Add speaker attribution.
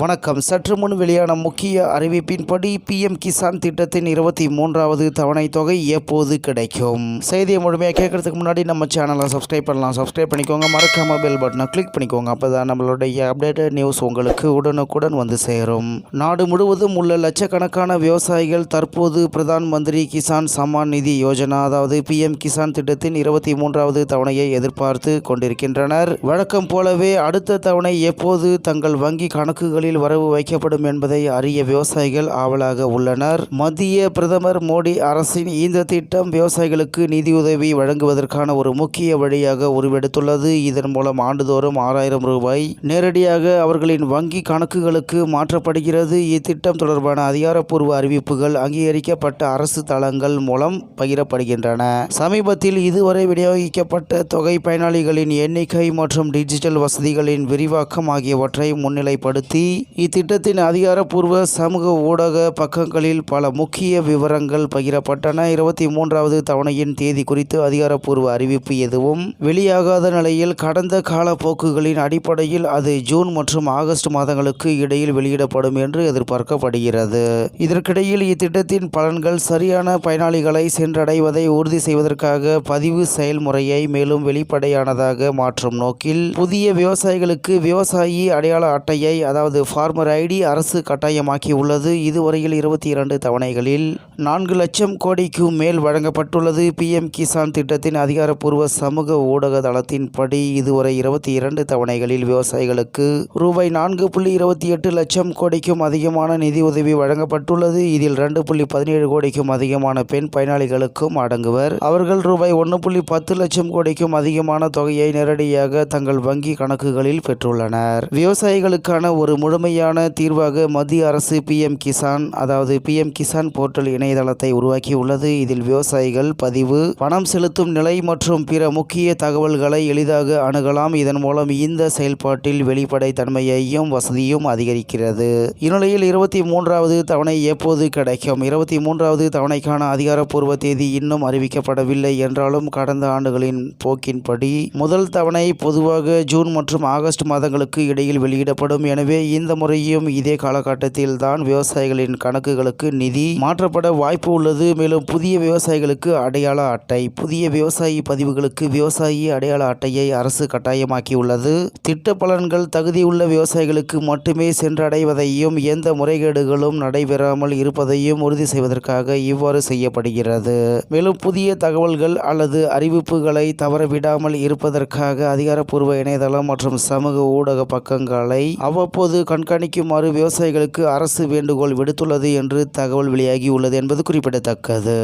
Speaker 1: வணக்கம். சற்று முன் வெளியான முக்கிய அறிவிப்பின்படி பிஎம் கிசான் திட்டத்தின் 23வது தவணை தொகை எப்போது கிடைக்கும்? செய்தியை முழுமையாக கேட்கறதுக்கு முன்னாடி நம்ம சேனலை சப்ஸ்கிரைப் பண்ணலாம். சப்ஸ்கிரைப் பண்ணிக்கோங்க. மறக்காம பெல் பட்டனை கிளிக் பண்ணிக்கோங்க. அப்போதான் நம்மளுடைய அப்டேட்டட் நியூஸ் உங்களுக்கு உடனுக்குடன் வந்து சேரும். நாடு முழுவதும் உள்ள லட்சக்கணக்கான விவசாயிகள் தற்போது பிரதான் மந்திரி கிசான் சம்மான் நிதி யோஜனா அதாவது பிஎம் கிசான் திட்டத்தின் 23வது தவணையை எதிர்பார்த்து கொண்டிருக்கின்றனர். வழக்கம் போலவே அடுத்த தவணை எப்போது தங்கள் வங்கி கணக்குகளில் வரவு வைக்கப்படும் என்பதை அறிய விவசாயிகள் ஆவலாக உள்ளனர். மத்திய பிரதமர் மோடி அரசின் இந்த திட்டம் விவசாயிகளுக்கு நிதியுதவி வழங்குவதற்கான ஒரு முக்கிய வழியாக உருவெடுத்துள்ளது. இதன் மூலம் ஆண்டுதோறும் 6000 ரூபாய் நேரடியாக அவர்களின் வங்கி கணக்குகளுக்கு மாற்றப்படுகிறது. இத்திட்டம் தொடர்பான அதிகாரப்பூர்வ அறிவிப்புகள் அங்கீகரிக்கப்பட்ட அரசு தளங்கள் மூலம் பகிரப்படுகின்றன. சமீபத்தில் இதுவரை விநியோகிக்கப்பட்ட தொகை, பயனாளிகளின் எண்ணிக்கை மற்றும் டிஜிட்டல் வசதிகளின் விரிவாக்கம் ஆகியவற்றை முன்னிலைப்படுத்தி இத்திட்டத்தின் அதிகாரப்பூர்வ சமூக ஊடக பக்கங்களில் பல முக்கிய விவரங்கள் பகிரப்பட்டன. 23வது தவணையின் தேதி குறித்து அதிகாரப்பூர்வ அறிவிப்பு எதுவும் வெளியாகாத நிலையில் கடந்த காலப்போக்குகளின் அடிப்படையில் அது ஜூன் மற்றும் ஆகஸ்ட் மாதங்களுக்கு இடையில் வெளியிடப்படும் என்று எதிர்பார்க்கப்படுகிறது. இதற்கிடையில் இத்திட்டத்தின் பலன்கள் சரியான பயனாளிகளை சென்றடைவதை உறுதி செய்வதற்காக பதிவு செயல்முறையை மேலும் வெளிப்படையானதாக மாற்றும் நோக்கில் புதிய விவசாயிகளுக்கு விவசாயி அடையாள அட்டையை அதாவது ஃபார்மர் ஐடி அரசு கட்டாயமாக்கியுள்ளது. இதுவரையில் 22 தவணைகளில் 4 லட்சம் கோடிக்கும் மேல் வழங்கப்பட்டுள்ளது. பிஎம் கிசான் திட்டத்தின் அதிகாரப்பூர்வ சமூக ஊடக தளத்தின்படி இதுவரை 22 தவணைகளில் விவசாயிகளுக்கு ரூபாய் 4.28 லட்சம் கோடிக்கும் அதிகமான நிதியுதவி வழங்கப்பட்டுள்ளது. இதில் 2.17 கோடிக்கும் அதிகமான பெண் பயனாளிகளுக்கும் அடங்குவர். அவர்கள் ரூபாய் 1.10 லட்சம் கோடிக்கும் அதிகமான தொகையை நேரடியாக தங்கள் வங்கி கணக்குகளில் பெற்றுள்ளனர். விவசாயிகளுக்கான ஒரு முழுமையான தீர்வாக மத்திய அரசு பிஎம் கிசான் போர்ட்டல் இணையதளத்தை உருவாக்கியுள்ளது. இதில் விவசாயிகள் பதிவு, பணம் செலுத்தும் நிலை மற்றும் பிற முக்கிய தகவல்களை எளிதாக அணுகலாம். இதன் மூலம் இந்த செயல்பாட்டில் வெளிப்படை தன்மையையும் வசதியும் அதிகரிக்கிறது. இந்நிலையில் 23வது தவணை எப்போது கிடைக்கும்? 23வது தவணைக்கான அதிகாரப்பூர்வ தேதி இன்னும் அறிவிக்கப்படவில்லை என்றாலும் கடந்த ஆண்டுகளின் போக்கின்படி முதல் தவணை பொதுவாக ஜூன் மற்றும் ஆகஸ்ட் மாதங்களுக்கு இடையில் வெளியிடப்படும். எனவே இந்த முறையும் இதே காலகட்டத்தில் தான் விவசாயிகளின் கணக்குகளுக்கு நிதி மாற்றப்பட வாய்ப்பு உள்ளது. மேலும் புதிய விவசாயிகளுக்கு அடையாள அட்டை, புதிய விவசாயி பதிவுகளுக்கு விவசாயி அடையாள அட்டையை அரசு கட்டாயமாக்கியுள்ளது. திட்ட பலன்கள் தகுதியுள்ள விவசாயிகளுக்கு மட்டுமே சென்றடைவதையும் எந்த முறைகேடுகளும் நடைபெறாமல் இருப்பதையும் உறுதி செய்வதற்காக இவ்வாறு செய்யப்படுகிறது. மேலும் புதிய தகவல்கள் அல்லது அறிவிப்புகளை தவறவிடாமல் இருப்பதற்காக அதிகாரப்பூர்வ இணையதளம் மற்றும் சமூக ஊடக பக்கங்களை அவ்வப்போது கண்காணிக்குமாறு விவசாயிகளுக்கு அரசு வேண்டுகோள் விடுத்துள்ளது என்று தகவல் வெளியாகியுள்ளது என்பது குறிப்பிடத்தக்கது.